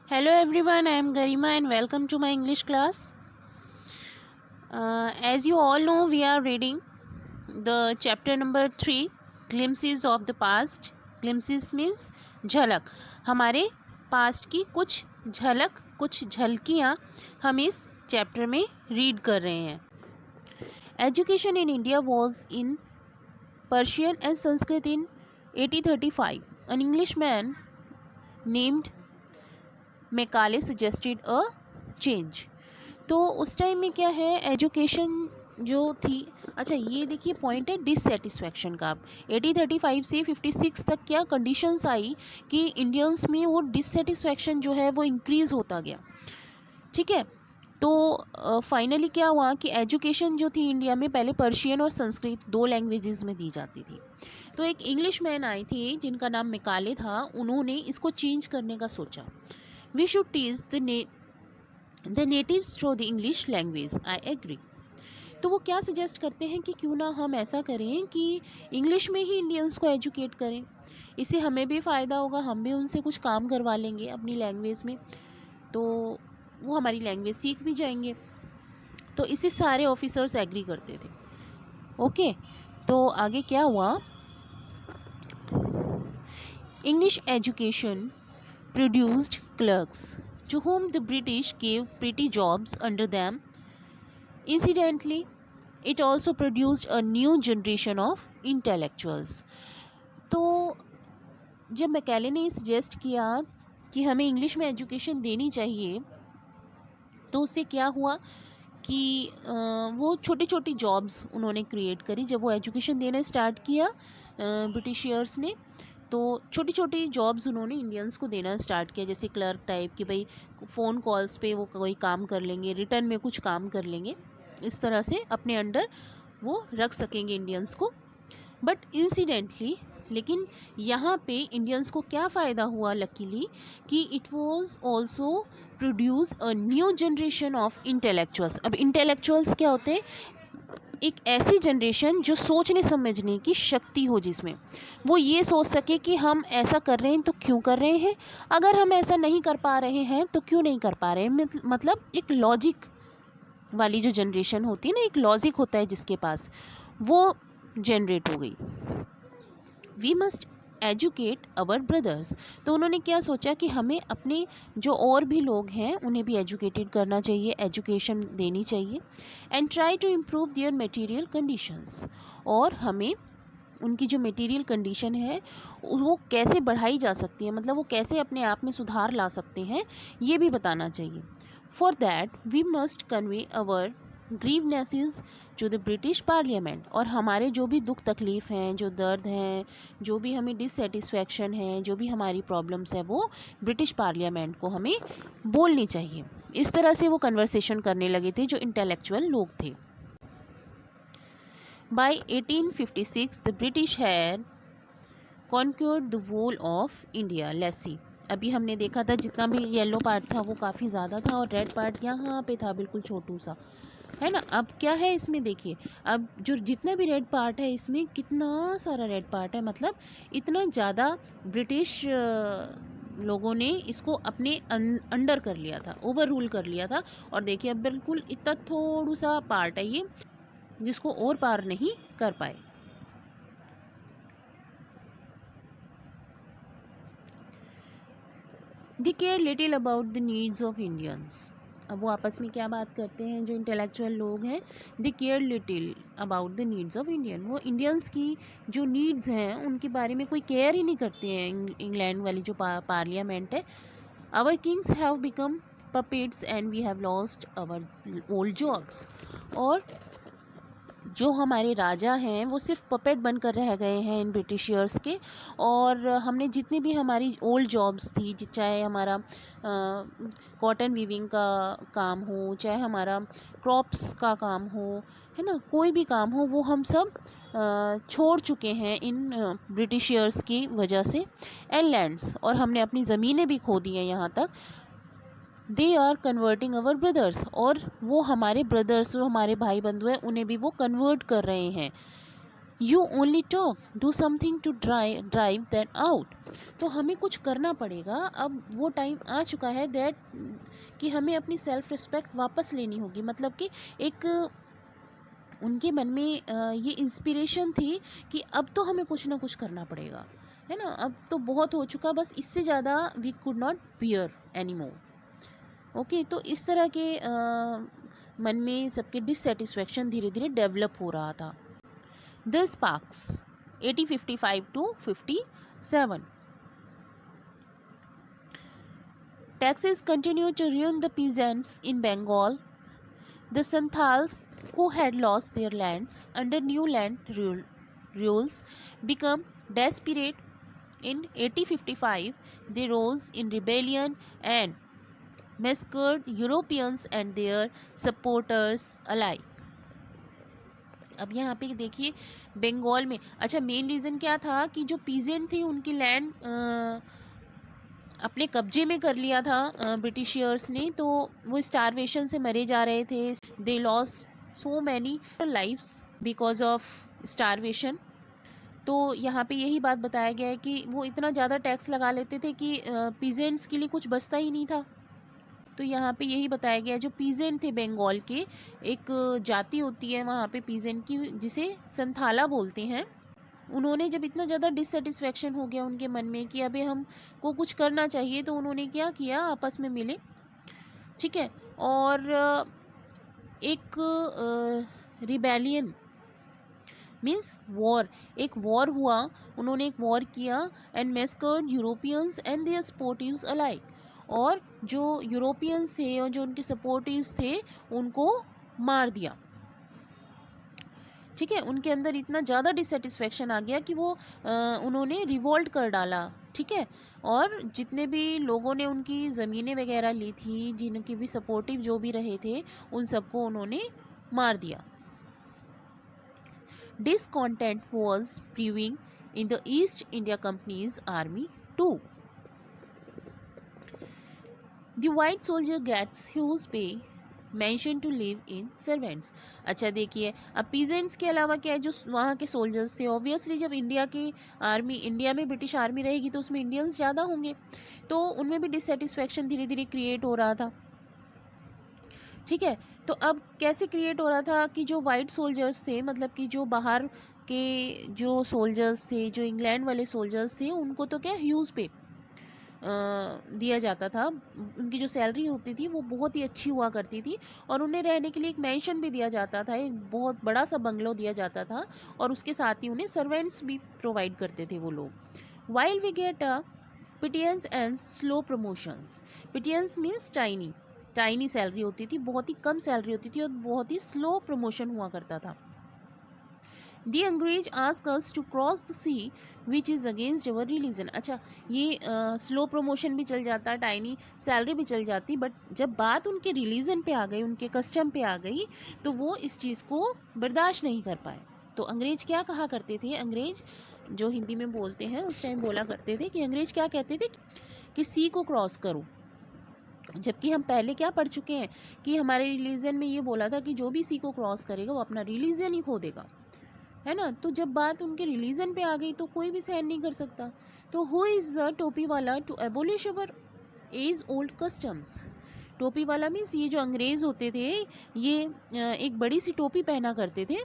Hello everyone, I am Garima and welcome to my English class. As you all know, we are reading the chapter number 3, Glimpses of the Past. Glimpses means झलक. हमारे past की कुछ झलक, कुछ झलकियाँ हम इस chapter में read कर रहे हैं. Education in India was in Persian and Sanskrit in 1835. An Englishman named Macaulay suggested a change. तो उस टाइम में क्या है, एजुकेशन जो थी. अच्छा, ये देखिए पॉइंट है डिससेटिस्फैक्शन का. 1835 से 56 तक क्या कंडीशंस आई कि इंडियंस में वो डिससेटिस्फैक्शन जो है वो इंक्रीज़ होता गया. ठीक है. तो फाइनली क्या हुआ कि एजुकेशन जो थी इंडिया में पहले पर्शियन और संस्कृत दो लैंग्वेजेस में दी जाती थी. तो एक इंग्लिश मैन आए थे जिनका नाम मैकाले था. उन्होंने इसको चेंज करने का सोचा. We should teach the natives through the English language. I agree. तो वो क्या सजेस्ट करते हैं कि क्यों ना हम ऐसा करें कि इंग्लिश में ही इंडियंस को एजुकेट करें. इससे हमें भी फ़ायदा होगा, हम भी उनसे कुछ काम करवा लेंगे अपनी लैंग्वेज में, तो वो हमारी लैंग्वेज सीख भी जाएंगे. तो इससे सारे ऑफिसर्स एग्री करते थे. ओके. तो आगे क्या हुआ. English education produced clerks to whom the British gave pretty jobs under them. Incidentally, it also produced a new generation of intellectuals. तो जब मैकाले ने सजेस्ट किया कि हमें इंग्लिश में एजुकेशन देनी चाहिए, तो उससे क्या हुआ कि वो छोटी छोटी जॉब्स उन्होंने क्रिएट करी. जब वो एजुकेशन देना स्टार्ट किया ब्रिटिशियर्स ने, तो छोटी छोटी जॉब्स उन्होंने इंडियंस को देना स्टार्ट किया. जैसे क्लर्क टाइप कि भाई फ़ोन कॉल्स पे वो कोई काम कर लेंगे, रिटर्न में कुछ काम कर लेंगे, इस तरह से अपने अंडर वो रख सकेंगे इंडियंस को. बट इंसिडेंटली, लेकिन यहाँ पे इंडियंस को क्या फ़ायदा हुआ लकीली कि it was also produce a new generation of intellectuals. अब इंटेलेक्चुअल्स क्या होते हैं, एक ऐसी जनरेशन जो सोचने समझने की शक्ति हो, जिसमें वो ये सोच सके कि हम ऐसा कर रहे हैं तो क्यों कर रहे हैं, अगर हम ऐसा नहीं कर पा रहे हैं तो क्यों नहीं कर पा रहे हैं. मतलब एक लॉजिक वाली जो जनरेशन होती है ना, एक लॉजिक होता है जिसके पास, वो जनरेट हो गई. We must educate our brothers. तो उन्होंने क्या सोचा कि हमें अपने जो और भी लोग हैं उन्हें भी एजुकेटेड करना चाहिए, एजुकेशन देनी चाहिए. And try to improve their material conditions. और हमें उनकी जो मटेरियल कंडीशन है वो कैसे बढ़ाई जा सकती है, मतलब वो कैसे अपने आप में सुधार ला सकते हैं, ये भी बताना चाहिए. For that we must convey our grievances to the British parliament. और हमारे जो भी दुख तकलीफ़ हैं, जो दर्द हैं, जो भी हमें डिससेटिस्फैक्शन है, जो भी हमारी प्रॉब्लम्स है, वो ब्रिटिश पार्लियामेंट को हमें बोलनी चाहिए. इस तरह से वो कन्वर्सेशन करने लगे थे जो इंटेलेक्चुअल लोग थे. By 1856 the British had conquered the whole of India. Let's see. अभी हमने देखा था जितना भी येलो पार्ट था वो काफ़ी ज़्यादा था और रेड पार्ट यहाँ पे था बिल्कुल छोटू सा, है ना. अब क्या है इसमें देखिए, अब जो जितना भी रेड पार्ट है इसमें कितना सारा रेड पार्ट है, मतलब इतना ज़्यादा ब्रिटिश लोगों ने इसको अपने अंडर कर लिया था, ओवर रूल कर लिया था. और देखिए अब बिल्कुल इतना थोड़ा सा पार्ट है ये जिसको और पार नहीं कर पाए. They care little about the needs of Indians. अब वो आपस में क्या बात करते हैं जो इंटेलेक्चुअल लोग हैं, they care little about the needs of Indian. वो इंडियंस की जो नीड्स हैं उनके बारे में कोई केयर ही नहीं करते हैं. इंग्लैंड वाली जो पार्लियामेंट है. Our kings have become puppets and we have lost our old jobs. और जो हमारे राजा हैं वो सिर्फ पपेट बनकर रह गए हैं इन ब्रिटिशियर्स के. और हमने जितनी भी हमारी ओल्ड जॉब्स थी, चाहे हमारा कॉटन वीविंग का काम हो, चाहे हमारा क्रॉप्स का काम हो, है ना, कोई भी काम हो, वो हम सब छोड़ चुके हैं इन ब्रिटिशियर्स की वजह से. एंड लैंड्स, और हमने अपनी ज़मीनें भी खो दी हैं यहाँ तक. They are converting our brothers. और वो हमारे ब्रदर्स, जो हमारे भाई बंधु हैं, उन्हें भी वो कन्वर्ट कर रहे हैं. You only talk, do something to drive that out. तो हमें कुछ करना पड़ेगा। अब वो टाइम आ चुका है दैट कि हमें अपनी सेल्फ रिस्पेक्ट वापस लेनी होगी। मतलब कि एक उनके मन में ये इंस्पिरेशन थी कि अब तो हमें कुछ ना कुछ करना पड़ेगा, है ना। अब तो बहुत हो चुका, बस इससे ज़्यादा we could not bear any more. Okay, तो इस तरह के मन में सबके डिससेटिस्फेक्शन धीरे धीरे डेवलप हो रहा था। The sparks 1855 to 57। Taxes continued to ruin the peasants in Bengal. The Santals, who had lost their lands under new rules, became desperate. In 1855, they rose in rebellion and massacred Europeans and their supporters alike. अब यहाँ पे देखिए बंगाल में, अच्छा main reason क्या था कि जो पीजेंट थे उनकी लैंड अपने कब्जे में कर लिया था ब्रिटिशियर्स ने, तो वो स्टारवेशन से मरे जा रहे थे। They loss so many lives because of starvation. तो यहाँ पे यही बात बताया गया है कि वो इतना ज़्यादा टैक्स लगा लेते थे कि पीजेंट्स के लिए कुछ बचता ही नहीं था। तो यहाँ पे यही बताया गया, जो पीजेंट थे बंगाल के, एक जाति होती है वहाँ पे पीजेंट की जिसे संथाला बोलते हैं। उन्होंने जब इतना ज़्यादा डिससेटिस्फेक्शन हो गया उनके मन में कि अबे हमको कुछ करना चाहिए, तो उन्होंने क्या किया, आपस में मिले, ठीक है, और एक रिबेलियन मीन्स वॉर, एक वॉर हुआ। उन्होंने एक वॉर किया and massacred Europeans and their supportives alike. और जो यूरोपियंस थे और जो उनके सपोर्टिव्स थे उनको मार दिया, ठीक है। उनके अंदर इतना ज़्यादा डिससेटिस्फेक्शन आ गया कि वो उन्होंने रिवोल्ट कर डाला, ठीक है। और जितने भी लोगों ने उनकी ज़मीनें वगैरह ली थी, जिनके भी सपोर्टिव जो भी रहे थे, उन सबको उन्होंने मार दिया। Discontent was brewing in the East India Company's army too. The white soldier gets huge pay, mentioned to live in servants. अच्छा देखिए, अब पीजेंट्स के अलावा क्या है, जो वहाँ के सोल्जर्स थे, ऑब्वियसली जब इंडिया में ब्रिटिश आर्मी रहेगी तो उसमें इंडियंस ज़्यादा होंगे, तो उनमें भी डिससेटिस्फेक्शन धीरे धीरे क्रिएट हो रहा था, ठीक है। तो अब कैसे क्रिएट हो रहा था कि जो वाइट सोल्जर्स थे, मतलब कि जो बाहर के जो सोल्जर्स थे, जो इंग्लैंड वाले सोल्जर्स थे, उनको तो क्या ह्यूज पे दिया जाता था। उनकी जो सैलरी होती थी वो बहुत ही अच्छी हुआ करती थी, और उन्हें रहने के लिए एक मैंशन भी दिया जाता था, एक बहुत बड़ा सा बंगलो दिया जाता था, और उसके साथ ही उन्हें सर्वेंट्स भी प्रोवाइड करते थे वो लोग। While we get pittance and slow promotions. Pittance means tiny salary होती थी, बहुत ही कम सैलरी होती थी, और बहुत ही स्लो प्रमोशन हुआ करता था। दी अंग्रेज ask us to cross the sea which is against our religion. अच्छा, ये स्लो प्रमोशन भी चल जाता, टाइनी सैलरी भी चल जाती, बट जब बात उनके रिलीजन पे आ गई, उनके कस्टम पे आ गई, तो वो इस चीज़ को बर्दाश्त नहीं कर पाए। तो अंग्रेज क्या कहा करते थे, अंग्रेज जो हिंदी में बोलते हैं उस टाइम बोला करते थे कि अंग्रेज क्या कहते थे कि सी को क्रॉस करो। जबकि हम पहले क्या पढ़ चुके हैं कि हमारे रिलीजन में ये बोला था कि जो भी सी को क्रॉस करेगा वो अपना रिलीजन ही खो देगा, है ना। तो जब बात उनके रिलीजन पे आ गई तो कोई भी सहन नहीं कर सकता। तो हु इज़ द टोपी वाला to abolish our age old customs. टोपी वाला मीन्स ये जो अंग्रेज होते थे, ये एक बड़ी सी टोपी पहना करते थे,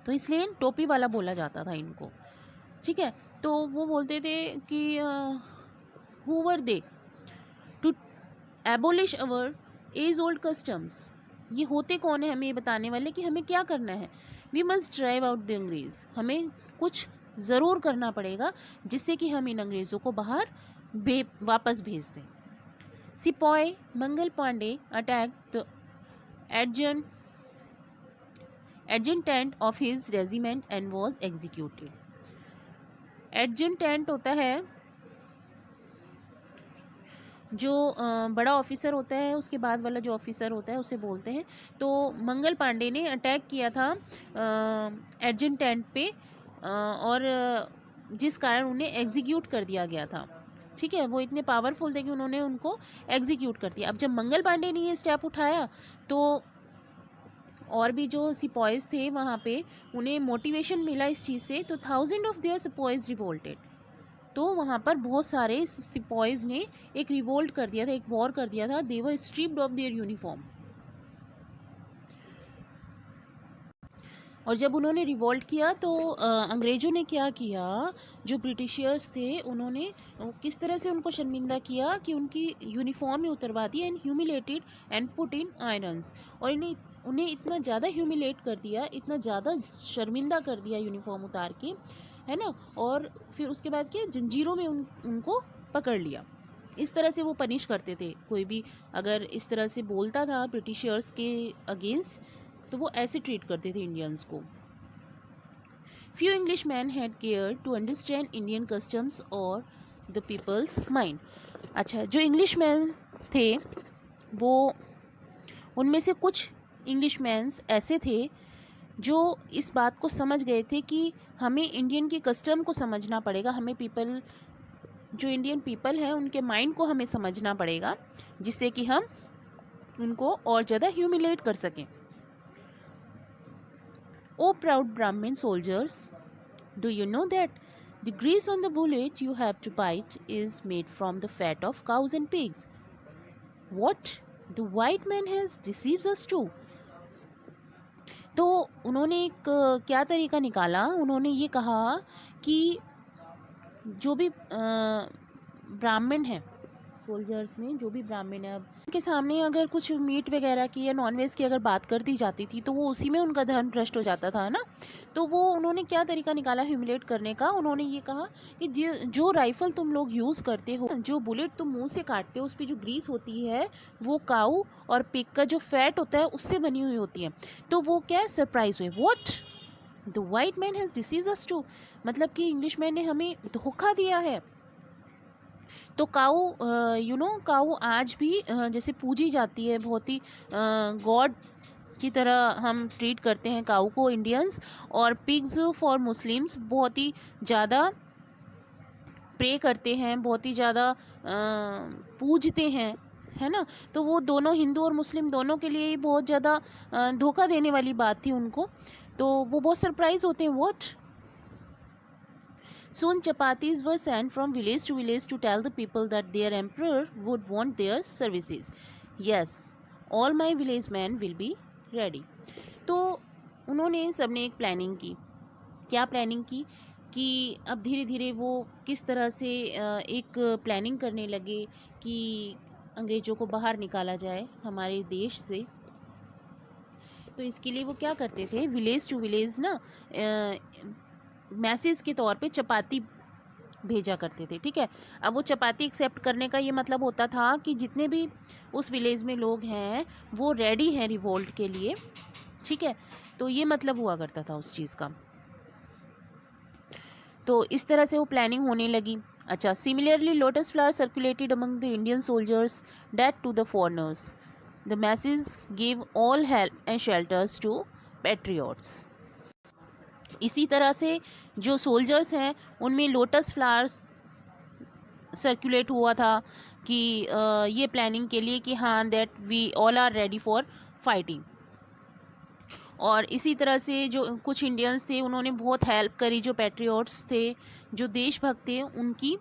तो इसलिए टोपी वाला बोला जाता था इनको, ठीक है। तो वो बोलते थे कि who were they to abolish our age old customs. ये होते कौन है हमें ये बताने वाले कि हमें क्या करना है। We must drive out the अंग्रेज, हमें कुछ ज़रूर करना पड़ेगा जिससे कि हम इन अंग्रेज़ों को बाहर वापस भेज दें। सिपाही Mangal Pandey attack the adjutant of his regiment and was executed. Adjutant होता है जो बड़ा ऑफिसर होता है, उसके बाद वाला जो ऑफिसर होता है उसे बोलते हैं। तो मंगल पांडे ने अटैक किया था एडजटेंट पे, और जिस कारण उन्हें एग्जीक्यूट कर दिया गया था, ठीक है। वो इतने पावरफुल थे कि उन्होंने उनको एग्जीक्यूट कर दिया। अब जब मंगल पांडे ने ये स्टेप उठाया तो और भी जो सिपॉइज थे वहाँ पे उन्हें मोटिवेशन मिला इस चीज़ से, तो 1000 ऑफ देयर सिपॉइज रिवोल्टेड। तो वहाँ पर बहुत सारे सिपॉइज ने एक रिवोल्ट कर दिया था, एक वॉर कर दिया था। दे वर स्ट्रिप्ड ऑफ देयर यूनिफॉर्म। और जब उन्होंने रिवोल्ट किया तो अंग्रेज़ों ने क्या किया, जो ब्रिटिशर्स थे उन्होंने किस तरह से उनको शर्मिंदा किया कि उनकी यूनिफॉर्म ही उतरवा दी, and humiliated and put in irons. और उन्हें इतना ज़्यादा ह्यूमिलेट कर दिया, इतना ज़्यादा शर्मिंदा कर दिया यूनिफॉर्म उतार के, है ना। और फिर उसके बाद क्या, जंजीरों में उनको पकड़ लिया। इस तरह से वो पनिश करते थे, कोई भी अगर इस तरह से बोलता था ब्रिटिशर्स के अगेंस्ट, तो वो ऐसे ट्रीट करते थे इंडियंस को। Few English man had care to understand Indian customs और द पीपल्स माइंड। अच्छा, जो इंग्लिश मैन थे वो, उनमें से कुछ इंग्लिश मैन्स ऐसे थे जो इस बात को समझ गए थे कि हमें इंडियन की कस्टम को समझना पड़ेगा, हमें पीपल, जो इंडियन पीपल है उनके माइंड को हमें समझना पड़ेगा, जिससे कि हम उनको और ज़्यादा ह्यूमिलेट कर सकें। O proud Brahmin soldiers, do you know that the grease on the bullet you have to bite is made from the fat of cows and pigs? What? The white man has deceived us too. तो उन्होंने एक क्या तरीका निकाला, उन्होंने ये कहा कि जो भी ब्राह्मण हैं, सोल्जर्स में जो भी ब्राह्मण है, अब उनके सामने अगर कुछ मीट वगैरह की या नॉनवेज की अगर बात कर दी जाती थी तो वो उसी में उनका धर्म भ्रष्ट हो जाता था ना। तो वो उन्होंने क्या तरीका निकाला ह्यूमिलेट करने का, उन्होंने ये कहा कि जो राइफ़ल तुम लोग यूज़ करते हो, जो बुलेट तुम मुंह से काटते हो, उस पर जो ग्रीस होती है वो काऊ और पिग का जो फैट होता है उससे बनी हुई होती है। तो वो क्या सरप्राइज हुए, what, the white man has deceived us too, मतलब कि इंग्लिश मैन ने हमें धोखा दिया है। तो काऊ, काऊ आज भी जैसे पूजी जाती है, बहुत ही गॉड की तरह हम ट्रीट करते हैं काऊ को इंडियंस। और पिग्स फॉर मुस्लिम्स बहुत ही ज़्यादा प्रे करते हैं, बहुत ही ज़्यादा पूजते हैं, है ना। तो वो दोनों, हिंदू और मुस्लिम दोनों के लिए बहुत ज़्यादा धोखा देने वाली बात थी उनको। तो वो बहुत सरप्राइज होते हैं, what. Soon chapatis were sent from village to village to tell the people that their emperor would want their services. Yes, all my village men will be ready. तो उन्होंने सबने एक प्लानिंग की। क्या प्लानिंग की कि अब धीरे धीरे वो किस तरह से एक प्लानिंग करने लगे कि अंग्रेज़ों को बाहर निकाला जाए हमारे देश से। तो इसके लिए वो क्या करते थे, विलेज टू विलेज ना मैसेज के तौर पे चपाती भेजा करते थे, ठीक है। अब वो चपाती एक्सेप्ट करने का ये मतलब होता था कि जितने भी उस विलेज में लोग हैं वो रेडी हैं रिवोल्ट के लिए, ठीक है। तो ये मतलब हुआ करता था उस चीज़ का। तो इस तरह से वो प्लानिंग होने लगी। अच्छा, similarly lotus flower circulated among the Indian soldiers date to the foreigners, the message give all help and shelters to patriots. इसी तरह से जो सोल्जर्स हैं उनमें लोटस फ्लावर्स सर्कुलेट हुआ था कि ये प्लानिंग के लिए कि हाँ that we all are ready for fighting. और इसी तरह से जो कुछ इंडियंस थे उन्होंने बहुत हेल्प करी, जो पैट्रियट्स थे, जो देशभक्त थे, उनकी